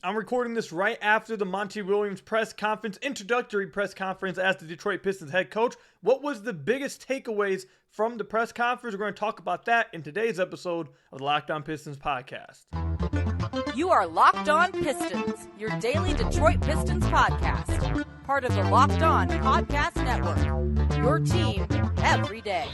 I'm recording this right after the Monty Williams press conference, introductory press conference as the Detroit Pistons head coach. What was the biggest takeaways from the press conference? We're going to talk about that in today's episode of the Locked On Pistons podcast. You are Locked On Pistons, your daily Detroit Pistons podcast. Part of the Locked On Podcast Network, your team every day.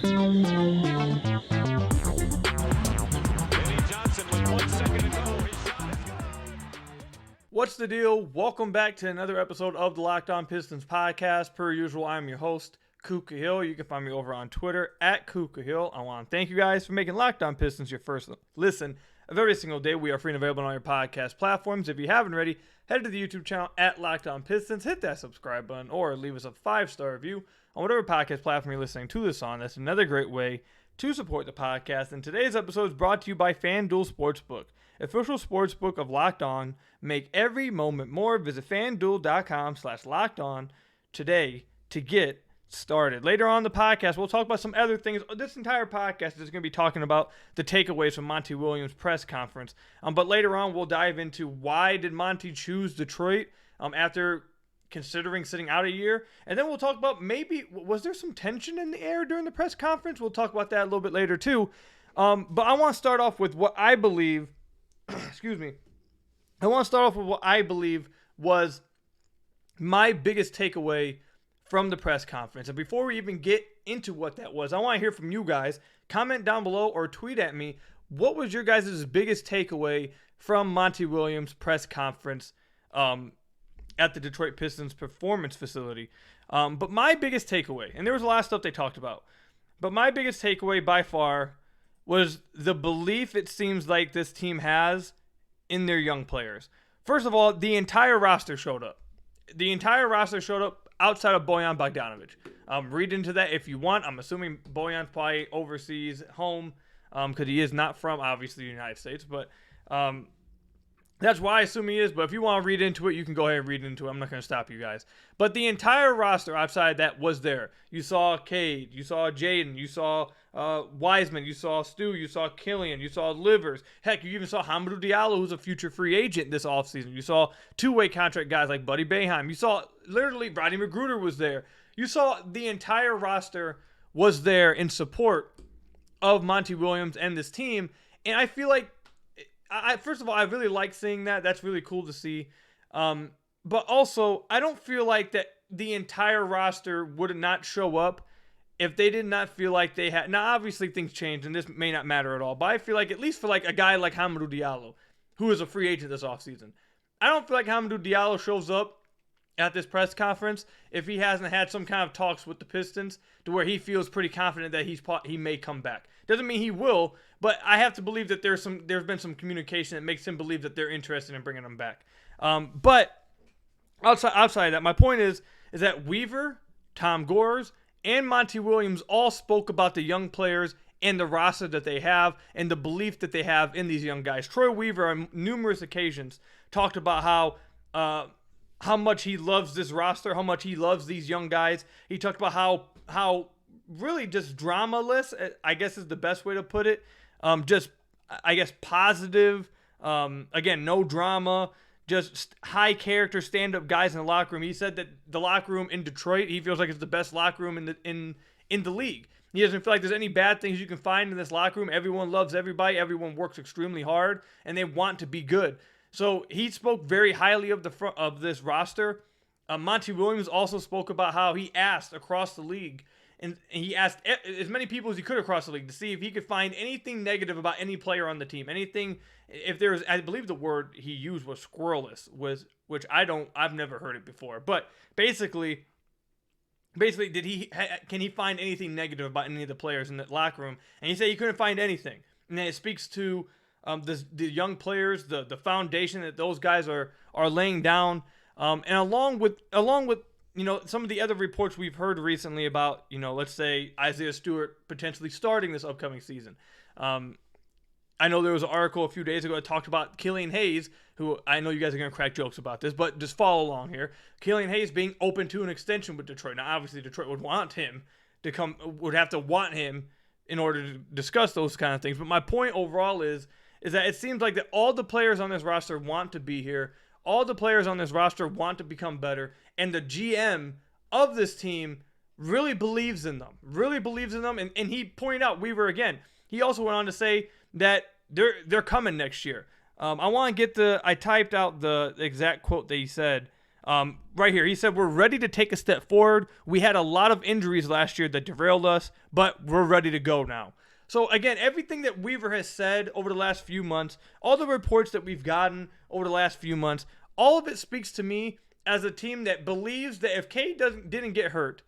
What's the deal? Welcome back to another episode of the Locked On Pistons podcast. Per usual, I'm your host, Kuka Hill. You can find me over on Twitter at Kuka Hill. I want to thank you guys for making Locked On Pistons your first listen of every single day. We are free and available on your podcast platforms. If you haven't already, head to the YouTube channel at Locked On Pistons. Hit that subscribe button or leave us a 5-star review on whatever podcast platform you're listening to this on. That's another great way to support the podcast. And today's episode is brought to you by FanDuel Sportsbook, official sportsbook of Locked On. Make every moment more. Visit FanDuel.com/LockedOn today to get started. Later on in the podcast, we'll talk about some other things. This entire podcast is going to be talking about the takeaways from Monty Williams' press conference. But later on, we'll dive into why did Monty choose Detroit after considering sitting out a year. And then we'll talk about maybe, was there some tension in the air during the press conference? We'll talk about that a little bit later too. But I want to start off with what I believe, I want to start off with what I believe was my biggest takeaway from the press conference. And before we even get into what that was, I want to hear from you guys. Comment down below or tweet at me. What was your guys' biggest takeaway from Monty Williams' press conference at the Detroit Pistons performance facility? But my biggest takeaway, and there was a lot of stuff they talked about, but my biggest takeaway by far was the belief it seems like this team has in their young players. First of all, the entire roster showed up. The entire roster showed up outside of Bojan Bogdanovic. Read into that if you want. I'm assuming Bojan's probably overseas home because he is not from, obviously, the United States. But that's why I assume he is. But if you want to read into it, you can go ahead and read into it. I'm not going to stop you guys. But the entire roster outside that was there. You saw Cade. You saw Jaden. You saw Wiseman. You saw Stu. You saw Killian. You saw Livers. Heck, you even saw Hamidou Diallo, who's a future free agent this offseason. You saw two-way contract guys like Buddy Boeheim. You saw literally Rodney McGruder was there. You saw the entire roster was there in support of Monty Williams and this team. And I feel like, first of all, I really like seeing that. That's really cool to see. But also, I don't feel like that the entire roster would not show up if they did not feel like they had. Now, obviously, things change, and this may not matter at all. But I feel like, at least for like a guy like Hamidou Diallo, who is a free agent this offseason, I don't feel like Hamidou Diallo shows up at this press conference if he hasn't had some kind of talks with the Pistons to where he feels pretty confident that he may come back. Doesn't mean he will, but I have to believe that there's been some communication that makes him believe that they're interested in bringing him back. But outside of that, my point is that Weaver, Tom Gores, and Monty Williams all spoke about the young players and the roster that they have and the belief that they have in these young guys. Troy Weaver on numerous occasions talked about how much he loves this roster, how much he loves these young guys. He talked about how really just dramaless, I guess is the best way to put it. Just, I guess, positive. Again, no drama. Just high character stand-up guys in the locker room. He said that the locker room in Detroit, he feels like it's the best locker room in the league. He doesn't feel like there's any bad things you can find in this locker room. Everyone loves everybody. Everyone works extremely hard, and they want to be good. So he spoke very highly of this roster. Monty Williams also spoke about how he asked across the league, and he asked as many people as he could across the league to see if he could find anything negative about any player on the team. Anything, if there was, I believe the word he used was squirreless, which I've never heard it before. But basically, can he find anything negative about any of the players in the locker room? And he said he couldn't find anything. And it speaks to the young players, the foundation that those guys are laying down, and along with some of the other reports we've heard recently about let's say Isaiah Stewart potentially starting this upcoming season. I know there was an article a few days ago that talked about Killian Hayes, who I know you guys are going to crack jokes about this, but just follow along here. Killian Hayes being open to an extension with Detroit. Now, obviously, Detroit would have to want him in order to discuss those kind of things. But my point overall is that it seems like that all the players on this roster want to be here. all the players on this roster want to become better, and the GM of this team really believes in them. And he pointed out Weaver again. He also went on to say that they're coming next year. I typed out the exact quote that he said right here. He said, "We're ready to take a step forward. We had a lot of injuries last year that derailed us, but we're ready to go now." So again, everything that Weaver has said over the last few months, all the reports that we've gotten over the last few months, all of it speaks to me as a team that believes that if Cade didn't get hurt,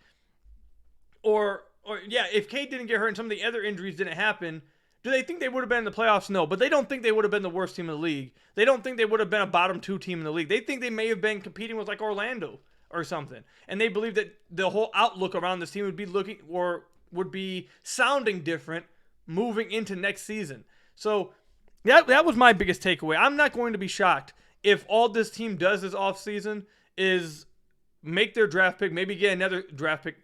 if Cade didn't get hurt and some of the other injuries didn't happen, do they think they would have been in the playoffs? No, but they don't think they would have been the worst team in the league. They don't think they would have been a bottom 2 team in the league. They think they may have been competing with like Orlando or something. And they believe that the whole outlook around this team would be sounding different moving into next season. So that was my biggest takeaway. I'm not going to be shocked if all this team does this offseason is make their draft pick, maybe get another draft pick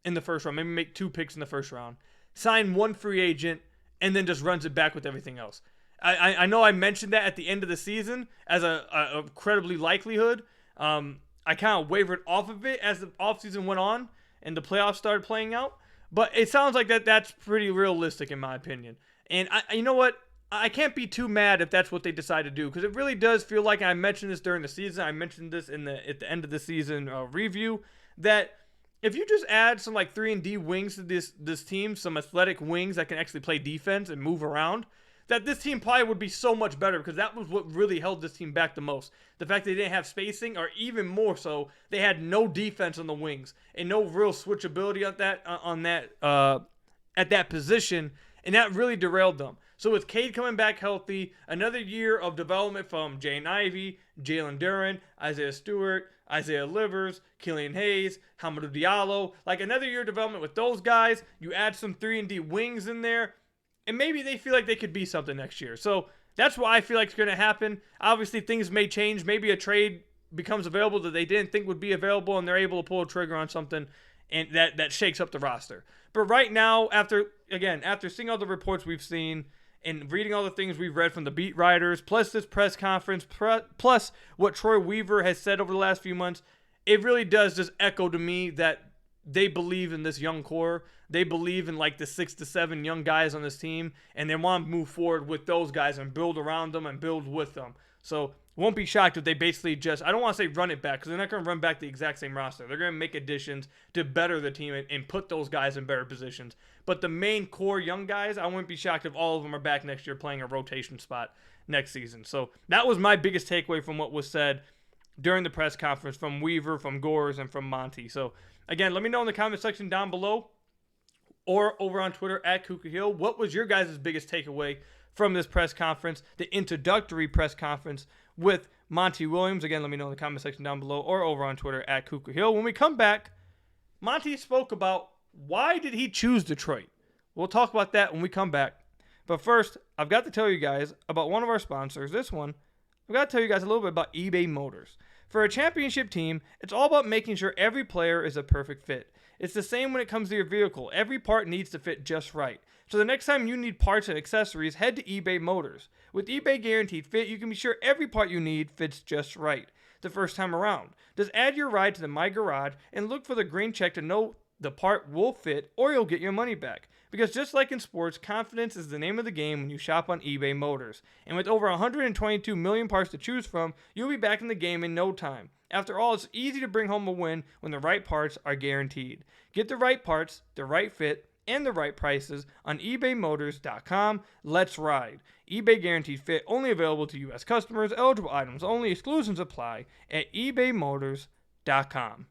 in the first round, maybe make 2 picks in the first round, sign 1 free agent, and then just runs it back with everything else. I know I mentioned that at the end of the season as a incredibly likelihood. I kind of wavered off of it as the offseason went on and the playoffs started playing out. But it sounds like that's pretty realistic in my opinion. And you know what? I can't be too mad if that's what they decide to do, because it really does feel like, I mentioned this during the season, I mentioned this at the end of the season review, that if you just add some like 3-and-D wings to this team, some athletic wings that can actually play defense and move around, that this team probably would be so much better, because that was what really held this team back the most. The fact they didn't have spacing, or even more so, they had no defense on the wings and no real switchability at that position, and that really derailed them. So with Cade coming back healthy, another year of development from Jaden Ivey, Jalen Duren, Isaiah Stewart, Isaiah Livers, Killian Hayes, Hamidou Diallo, like another year of development with those guys. You add some 3-and-D wings in there, and maybe they feel like they could be something next year. So that's what I feel like is going to happen. Obviously, things may change. Maybe a trade becomes available that they didn't think would be available, and they're able to pull a trigger on something, and that shakes up the roster. But right now, after seeing all the reports we've seen and reading all the things we've read from the beat writers, plus this press conference, plus what Troy Weaver has said over the last few months, it really does just echo to me that they believe in this young core. They believe in like the 6 to 7 young guys on this team, and they want to move forward with those guys and build around them and build with them. So won't be shocked if they basically just, I don't want to say run it back, because they're not going to run back the exact same roster. They're going to make additions to better the team and put those guys in better positions. But the main core young guys, I wouldn't be shocked if all of them are back next year playing a rotation spot next season. So that was my biggest takeaway from what was said during the press conference from Weaver, from Gores, and from Monty. So again, let me know in the comment section down below or over on Twitter at Kuka Hill, what was your guys' biggest takeaway from this press conference, the introductory press conference with Monty Williams. Again, let me know in the comment section down below or over on Twitter at Kuka Hill. When we come back, Monty spoke about why did he choose Detroit. We'll talk about that when we come back. But first, I've got to tell you guys about one of our sponsors. This one, I've got to tell you guys a little bit about eBay Motors. For a championship team, it's all about making sure every player is a perfect fit. It's the same when it comes to your vehicle. Every part needs to fit just right. So the next time you need parts and accessories, head to eBay Motors. With eBay Guaranteed Fit, you can be sure every part you need fits just right the first time around. Just add your ride to the My Garage and look for the green check to know the part will fit, or you'll get your money back. Because just like in sports, confidence is the name of the game when you shop on eBay Motors. And with over 122 million parts to choose from, you'll be back in the game in no time. After all, it's easy to bring home a win when the right parts are guaranteed. Get the right parts, the right fit, and the right prices on ebaymotors.com. Let's ride. eBay Guaranteed Fit, only available to U.S. customers. Eligible items only. Exclusions apply at ebaymotors.com.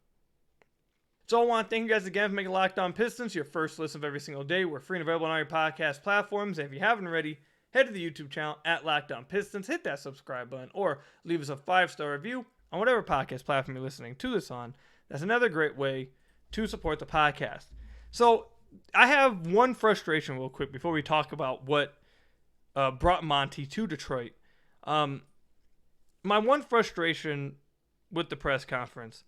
So I want to thank you guys again for making Locked On Pistons your first listen of every single day. We're free and available on all your podcast platforms. And if you haven't already, head to the YouTube channel at Locked On Pistons. Hit that subscribe button or leave us a 5-star review on whatever podcast platform you're listening to this on. That's another great way to support the podcast. So I have one frustration real quick before we talk about what brought Monty to Detroit. My one frustration with the press conference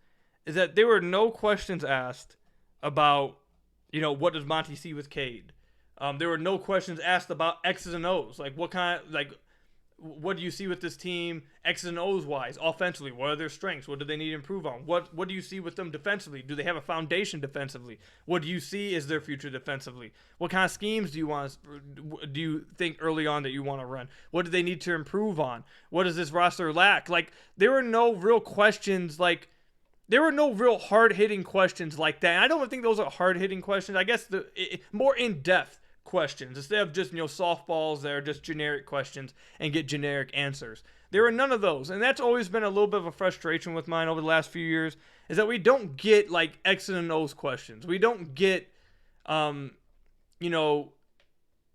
is that there were no questions asked about, what does Monty see with Cade? There were no questions asked about X's and O's. Like what do you see with this team, X's and O's wise, offensively? What are their strengths? What do they need to improve on? What do you see with them defensively? Do they have a foundation defensively? What do you see as their future defensively? What kind of schemes do you think early on that you want to run? What do they need to improve on? What does this roster lack? Like, there were no real questions there were no real hard-hitting questions like that. And I don't think those are hard-hitting questions. I guess more in-depth questions instead of just softballs that are just generic questions and get generic answers. There were none of those, and that's always been a little bit of a frustration with mine over the last few years, is that we don't get like X's and O's questions. We don't get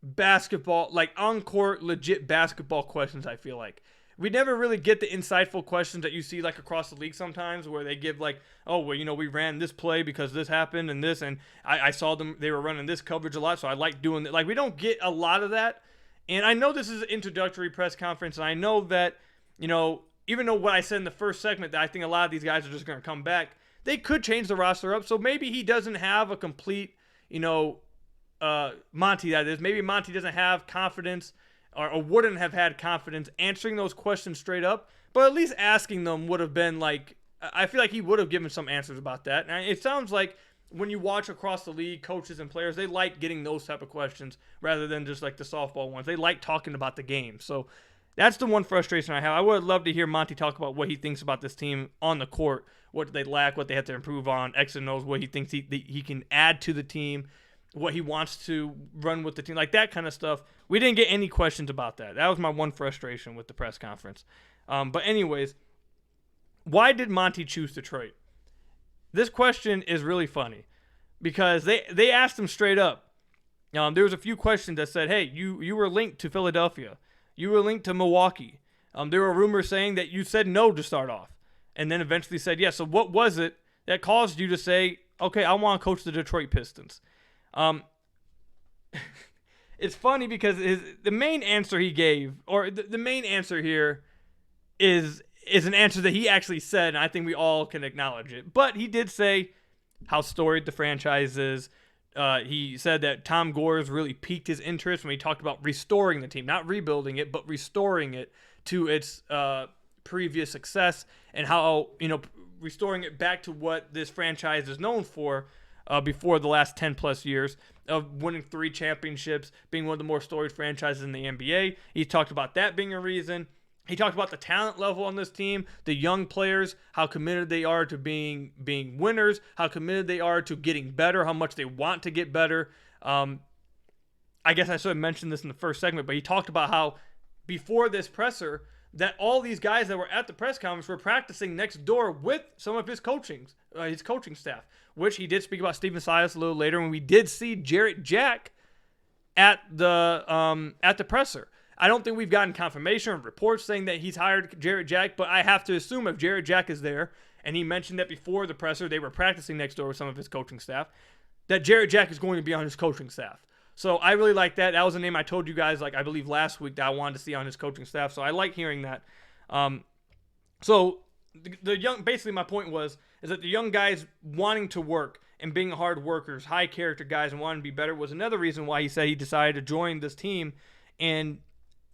basketball, like on-court legit basketball questions. I feel like we never really get the insightful questions that you see like across the league sometimes, where they give like, oh, well, we ran this play because this happened and this, and I saw they were running this coverage a lot, so I like doing it. Like, we don't get a lot of that. And I know this is an introductory press conference, and I know that, even though what I said in the first segment, that I think a lot of these guys are just going to come back, they could change the roster up. So maybe he doesn't have a complete, Monty, that is. Maybe Monty doesn't have confidence or wouldn't have had confidence answering those questions straight up, but at least asking them would have been like, I feel like he would have given some answers about that. And it sounds like when you watch across the league, coaches and players, they like getting those type of questions rather than just like the softball ones. They like talking about the game. So that's the one frustration I have. I would love to hear Monty talk about what he thinks about this team on the court, what they lack, what they have to improve on, X and O's, what he thinks he can add to the team, what he wants to run with the team, like that kind of stuff. We didn't get any questions about that. That was my one frustration with the press conference. But anyways, why did Monty choose Detroit? This question is really funny because they asked him straight up. There was a few questions that said, hey, you were linked to Philadelphia. You were linked to Milwaukee. There were rumors saying that you said no to start off and then eventually said yes. So what was it that caused you to say, okay, I want to coach the Detroit Pistons? It's funny because the main answer he gave, or the main answer here is an answer that he actually said, and I think we all can acknowledge it. But he did say how storied the franchise is. He said that Tom Gores really piqued his interest when he talked about restoring the team, not rebuilding it, but restoring it to its previous success, and how, restoring it back to what this franchise is known for before the last 10 plus years of winning 3 championships, being one of the more storied franchises in the NBA. He talked about that being a reason. He talked about the talent level on this team, the young players, how committed they are to being winners, how committed they are to getting better, how much they want to get better. I guess I sort of mentioned this in the first segment, but he talked about how before this presser, that all these guys that were at the press conference were practicing next door with some of his coaching staff, which he did speak about Stephen Silas a little later when we did see Jarrett Jack at the presser. I don't think we've gotten confirmation or reports saying that he's hired Jarrett Jack, but I have to assume if Jarrett Jack is there, and he mentioned that before the presser they were practicing next door with some of his coaching staff, that Jarrett Jack is going to be on his coaching staff. So I really like that. That was a name I told you guys, like I believe last week, that I wanted to see on his coaching staff. So I like hearing that. So the young, basically my point is that the young guys wanting to work and being hard workers, high character guys, and wanting to be better was another reason why he said he decided to join this team and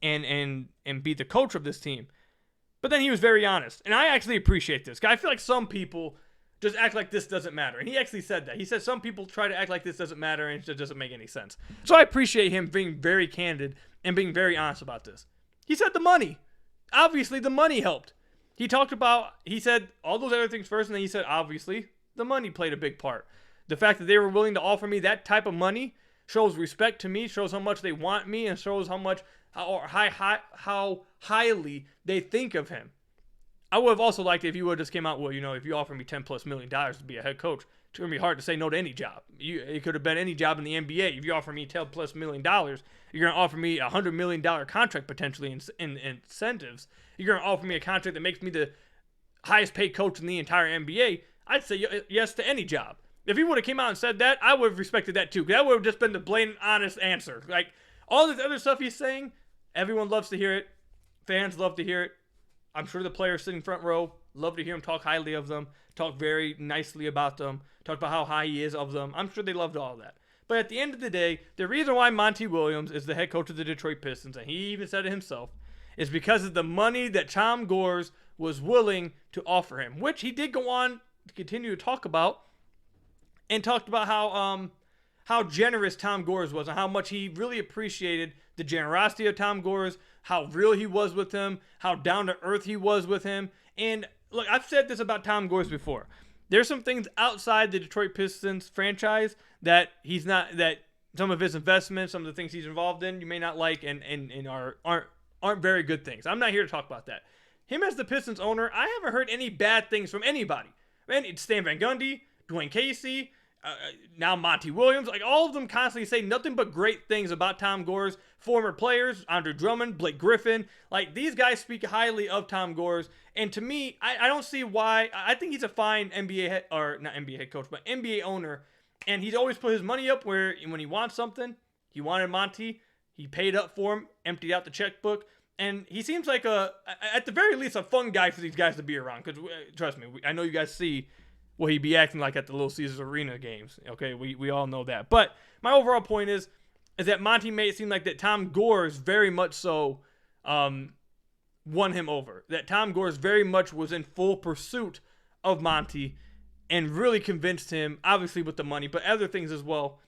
be the coach of this team. But then he was very honest, and I actually appreciate this. I feel like some people just act like this doesn't matter, and he actually said that. He said some people try to act like this doesn't matter, and it just doesn't make any sense. So I appreciate him being very candid and being very honest about this. He said the money. Obviously, the money helped. He said all those other things first, and then he said, obviously, the money played a big part. The fact that they were willing to offer me that type of money shows respect to me, shows how much they want me, and shows how highly they think of him. I would have also liked it if you would have just came out, well, if you offer me $10+ million to be a head coach, it's going to be hard to say no to any job. It could have been any job in the NBA. If you offer me $10+ million, you're going to offer me a $100 million contract potentially in incentives. You're going to offer me a contract that makes me the highest paid coach in the entire NBA. I'd say yes to any job. If he would have came out and said that, I would have respected that too. That would have just been the blatant, honest answer. Like, all this other stuff he's saying, everyone loves to hear it. Fans love to hear it. I'm sure the players sitting front row love to hear him talk highly of them, talk very nicely about them, talk about how high he is of them. I'm sure they loved all that. But at the end of the day, the reason why Monty Williams is the head coach of the Detroit Pistons, and he even said it himself, is because of the money that Tom Gores was willing to offer him, which he did go on to continue to talk about, and talked about how generous Tom Gores was and how much he really appreciated the generosity of Tom Gores, how real he was with him, how down to earth he was with him. And look, I've said this about Tom Gores before. There's some things outside the Detroit Pistons franchise that he's not, that some of his investments, some of the things he's involved in, you may not like and aren't very good things. I'm not here to talk about that. Him as the Pistons owner, I haven't heard any bad things from anybody. Man, it's Stan Van Gundy, Dwayne Casey, now Monty Williams, like all of them constantly say nothing but great things about Tom Gores. Former players, Andre Drummond, Blake Griffin, like these guys speak highly of Tom Gores. And to me, I don't see why. I think he's a fine NBA head, or not NBA head coach, but NBA owner. And he's always put his money up where when he wants something, he wanted Monty, he paid up for him, emptied out the checkbook. And he seems like at the very least, a fun guy for these guys to be around. Because trust me, I know you guys see what he'd be acting like at the Little Caesars Arena games. Okay, we all know that. But my overall point is that Monty made it seem like that Tom Gores very much so won him over. That Tom Gores very much was in full pursuit of Monty and really convinced him, obviously with the money, but other things as well,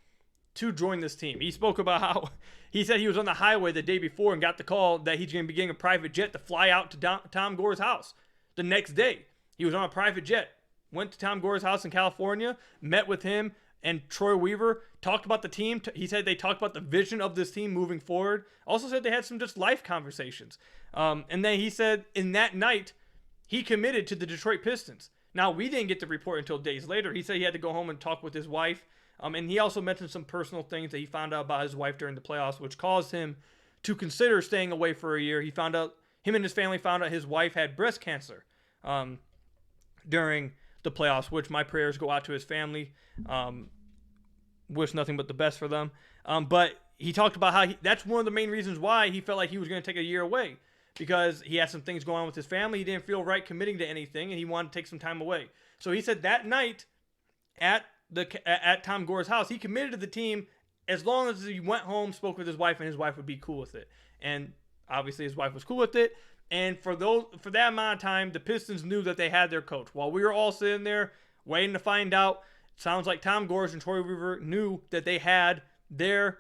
to join this team. He spoke about how he said he was on the highway the day before and got the call that he's going to be getting a private jet to fly out to Tom Gores' house the next day. He was on a private jet. Went to Tom Gores' house in California, met with him and Troy Weaver, talked about the team. He said they talked about the vision of this team moving forward. Also said they had some just life conversations. And then he said in that night, he committed to the Detroit Pistons. Now, we didn't get the report until days later. He said he had to go home and talk with his wife. And he also mentioned some personal things that he found out about his wife during the playoffs, which caused him to consider staying away for a year. Him and his family found out his wife had breast cancer during the playoffs, which my prayers go out to his family. Wish nothing but the best for them. But he talked about how that's one of the main reasons why he felt like he was going to take a year away, because he had some things going on with his family. He didn't feel right committing to anything, and he wanted to take some time away. So he said that night at Tom Gores' house, he committed to the team as long as he went home, spoke with his wife, and his wife would be cool with it. And obviously his wife was cool with it. And for that amount of time, the Pistons knew that they had their coach. While we were all sitting there waiting to find out, it sounds like Tom Gores and Troy Weaver knew that they had their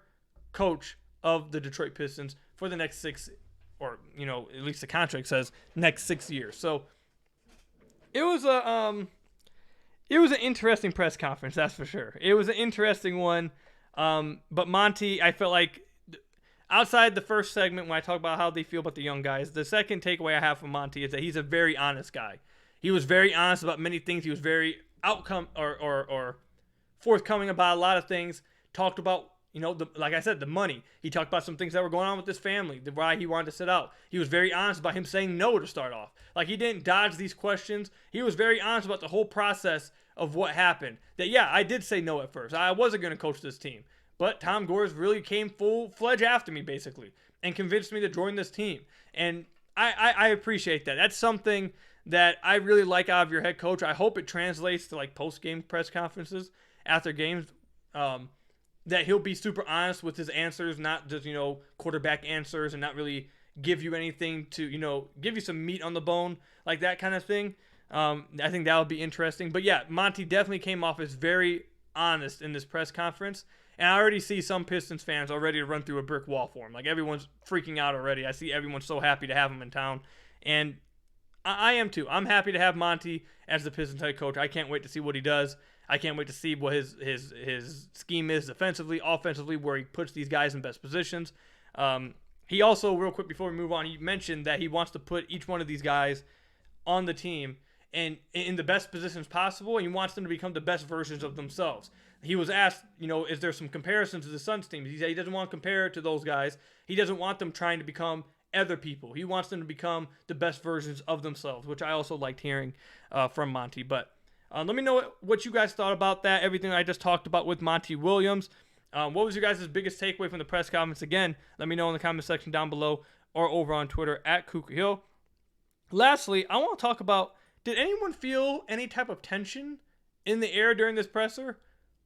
coach of the Detroit Pistons for the next 6, or at least the contract says next 6 years. So it was an interesting press conference, that's for sure. It was an interesting one. But Monty, I felt like, outside the first segment when I talk about how they feel about the young guys, the second takeaway I have from Monty is that he's a very honest guy. He was very honest about many things. He was very or forthcoming about a lot of things. Talked about, like I said, the money. He talked about some things that were going on with his family, why he wanted to sit out. He was very honest about him saying no to start off. Like, he didn't dodge these questions. He was very honest about the whole process of what happened. That, yeah, I did say no at first. I wasn't going to coach this team. But Tom Gores really came full-fledged after me, basically, and convinced me to join this team. And I appreciate that. That's something that I really like out of your head coach. I hope it translates to, like, post-game press conferences after games, that he'll be super honest with his answers, not just, quarterback answers, and not really give you anything to, give you some meat on the bone, like that kind of thing. I think that would be interesting. But, yeah, Monty definitely came off as very honest in this press conference. And I already see some Pistons fans already to run through a brick wall for him. Like, everyone's freaking out already. I see everyone so happy to have him in town. And I am too. I'm happy to have Monty as the Pistons head coach. I can't wait to see what he does. I can't wait to see what his scheme is defensively, offensively, where he puts these guys in best positions. He also, real quick before we move on, he mentioned that he wants to put each one of these guys on the team and in the best positions possible, and he wants them to become the best versions of themselves. He was asked, is there some comparisons to the Suns team? He said he doesn't want to compare it to those guys. He doesn't want them trying to become other people. He wants them to become the best versions of themselves, which I also liked hearing from Monty. But let me know what you guys thought about that, everything I just talked about with Monty Williams. What was your guys' biggest takeaway from the press conference? Again, let me know in the comment section down below or over on Twitter at KukaHill. Lastly, I want to talk about, did anyone feel any type of tension in the air during this presser?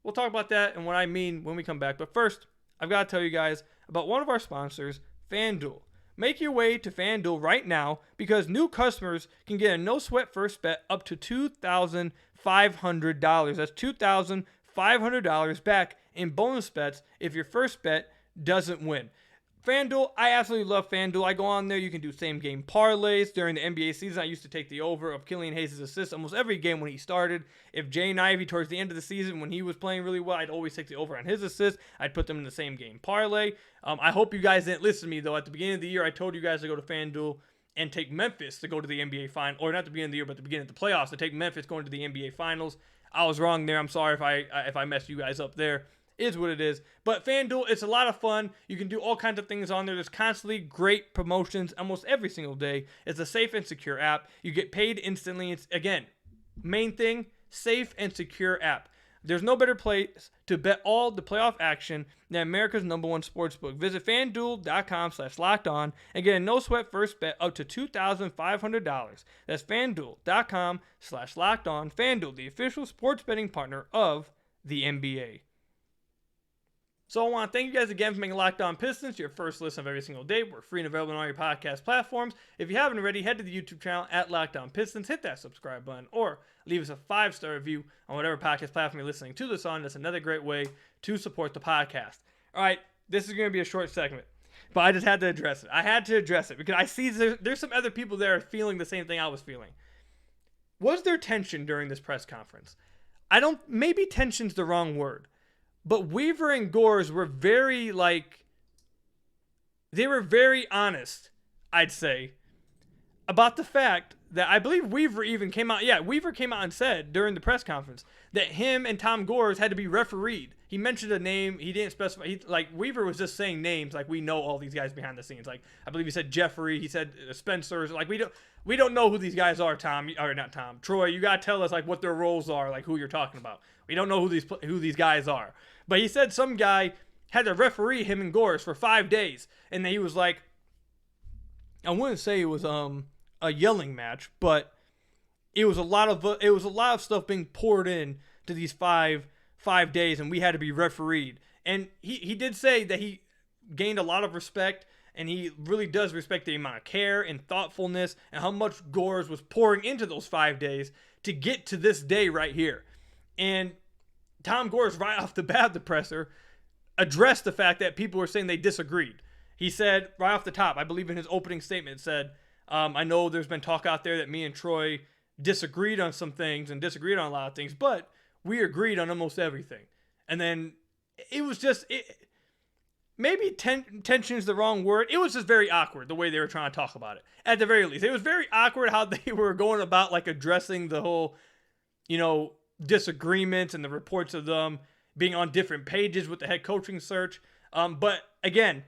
We'll talk about that and what I mean when we come back. But first, I've got to tell you guys about one of our sponsors, FanDuel. Make your way to FanDuel right now because new customers can get a no-sweat first bet up to $2,500. That's $2,500 back in bonus bets if your first bet doesn't win. FanDuel, I absolutely love FanDuel. I go on there. You can do same-game parlays. During the NBA season, I used to take the over of Killian Hayes' assists almost every game when he started. If Jane Ivey, towards the end of the season, when he was playing really well, I'd always take the over on his assists. I'd put them in the same-game parlay. I hope you guys didn't listen to me, though. At the beginning of the year, I told you guys to go to FanDuel and take Memphis to go to the NBA Finals. Or not the beginning of the year, but the beginning of the playoffs, to take Memphis going to the NBA Finals. I was wrong there. I'm sorry if I messed you guys up there. Is what it is. But FanDuel, it's a lot of fun. You can do all kinds of things on there. There's constantly great promotions almost every single day. It's a safe and secure app. You get paid instantly. It's, again, main thing, safe and secure app. There's no better place to bet all the playoff action than America's #1 sportsbook. Visit FanDuel.com/lockedon and get a no-sweat first bet up to $2,500. That's FanDuel.com/lockedon. FanDuel, the official sports betting partner of the NBA. So I want to thank you guys again for making Locked On Pistons your first listen of every single day. We're free and available on all your podcast platforms. If you haven't already, head to the YouTube channel at Locked On Pistons, hit that subscribe button, or leave us a 5-star review on whatever podcast platform you're listening to this on. That's another great way to support the podcast. All right, this is going to be a short segment, but I just had to address it. I had to address it because I see there's some other people there feeling the same thing I was feeling. Was there tension during this press conference? Maybe tension's the wrong word. But Weaver and Gores were very honest, I'd say, about the fact that I believe Weaver even came out. Yeah, Weaver came out and said during the press conference that him and Tom Gores had to be refereed. He mentioned a name. He didn't specify. Weaver was just saying names. Like, we know all these guys behind the scenes. Like, I believe he said Jeffrey. He said Spencer. Like, we don't know who these guys are, Tom. Or not Tom. Troy, you got to tell us, like, what their roles are, like, who you're talking about. We don't know who these guys are. But he said some guy had to referee him and Gores for 5 days. And then he was like, I wouldn't say it was a yelling match, but it was a lot of stuff being poured in to these five days, and we had to be refereed. And he did say that he gained a lot of respect, and he really does respect the amount of care and thoughtfulness and how much Gores was pouring into those 5 days to get to this day right here. And Tom Gores, right off the bat, the presser, addressed the fact that people were saying they disagreed. He said right off the top, I believe in his opening statement, said, I know there's been talk out there that me and Troy disagreed on some things and disagreed on a lot of things, but we agreed on almost everything. And then it was just, maybe tension is the wrong word. It was just very awkward the way they were trying to talk about it. At the very least, it was very awkward how they were going about like addressing the whole, disagreements and the reports of them being on different pages with the head coaching search. But again,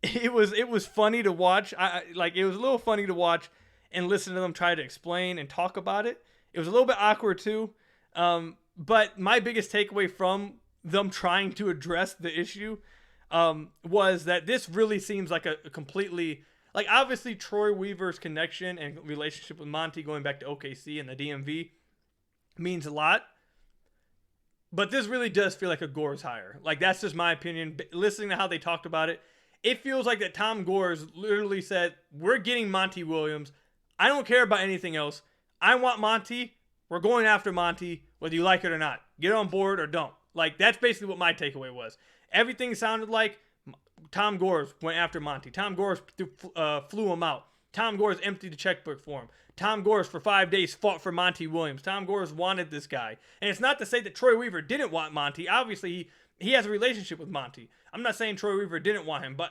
it was funny to watch. It was a little funny to watch and listen to them try to explain and talk about it. It was a little bit awkward too. But my biggest takeaway from them trying to address the issue was that this really seems like a completely, like, obviously Troy Weaver's connection and relationship with Monty going back to OKC and the DMV means a lot. But this really does feel like a Gores hire. Like, that's just my opinion. Listening to how they talked about it, it feels like that Tom Gores literally said, we're getting Monty Williams. I don't care about anything else. I want Monty. We're going after Monty, whether you like it or not. Get on board or don't. Like, that's basically what my takeaway was. Everything sounded like Tom Gores went after Monty. Tom Gores flew him out. Tom Gores emptied the checkbook for him. Tom Gores for 5 days fought for Monty Williams. Tom Gores wanted this guy. And it's not to say that Troy Weaver didn't want Monty. Obviously, he has a relationship with Monty. I'm not saying Troy Weaver didn't want him, but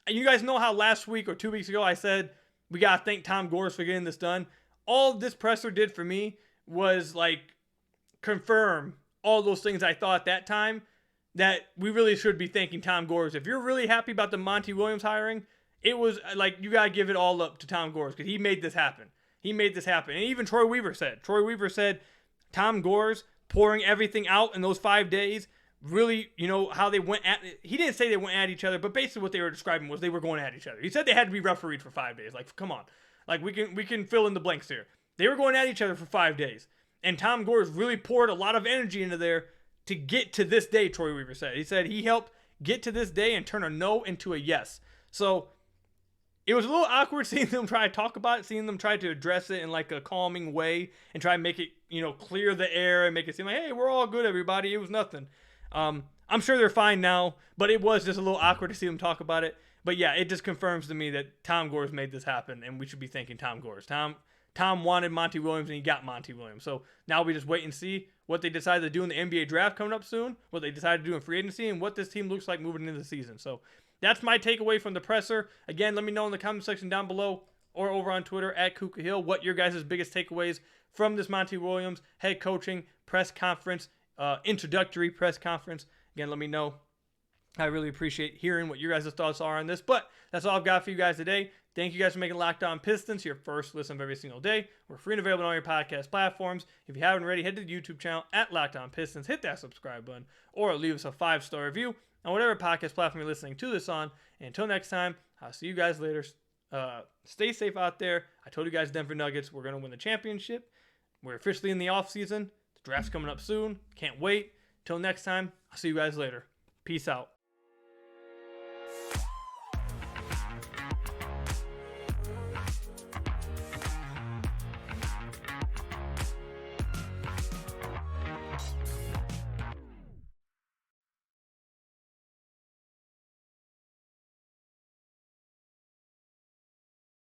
you guys know how last week or 2 weeks ago I said we got to thank Tom Gores for getting this done. All this presser did for me was like confirm all those things I thought at that time, that we really should be thanking Tom Gores. If you're really happy about the Monty Williams hiring, it was like, you got to give it all up to Tom Gores because he made this happen. And even Troy Weaver said Tom Gores pouring everything out in those 5 days, really, how they went at it. He didn't say they went at each other, but basically what they were describing was they were going at each other. He said they had to be refereed for 5 days. Like, come on. Like, we can fill in the blanks here. They were going at each other for 5 days. And Tom Gores really poured a lot of energy into there to get to this day, Troy Weaver said. He said he helped get to this day and turn a no into a yes. So it was a little awkward seeing them try to talk about it, seeing them try to address it in like a calming way and try to make it, clear the air and make it seem like, hey, we're all good, everybody. It was nothing. I'm sure they're fine now, but it was just a little awkward to see them talk about it. But yeah, it just confirms to me that Tom Gores made this happen, and we should be thanking Tom Gores. Tom wanted Monty Williams, and he got Monty Williams. So now we just wait and see what they decide to do in the NBA draft coming up soon, what they decide to do in free agency, and what this team looks like moving into the season. So that's my takeaway from the presser. Again, let me know in the comment section down below or over on Twitter at Kuka Hill what your guys' biggest takeaways from this Monty Williams head coaching press conference, introductory press conference. Again, let me know. I really appreciate hearing what your guys' thoughts are on this. But that's all I've got for you guys today. Thank you guys for making Locked On Pistons your first listen of every single day. We're free and available on all your podcast platforms. If you haven't already, head to the YouTube channel at Locked On Pistons. Hit that subscribe button or leave us a 5-star review on whatever podcast platform you're listening to this on. And until next time, I'll see you guys later. Stay safe out there. I told you guys Denver Nuggets, we're going to win the championship. We're officially in the offseason. The draft's coming up soon. Can't wait. Till next time, I'll see you guys later. Peace out.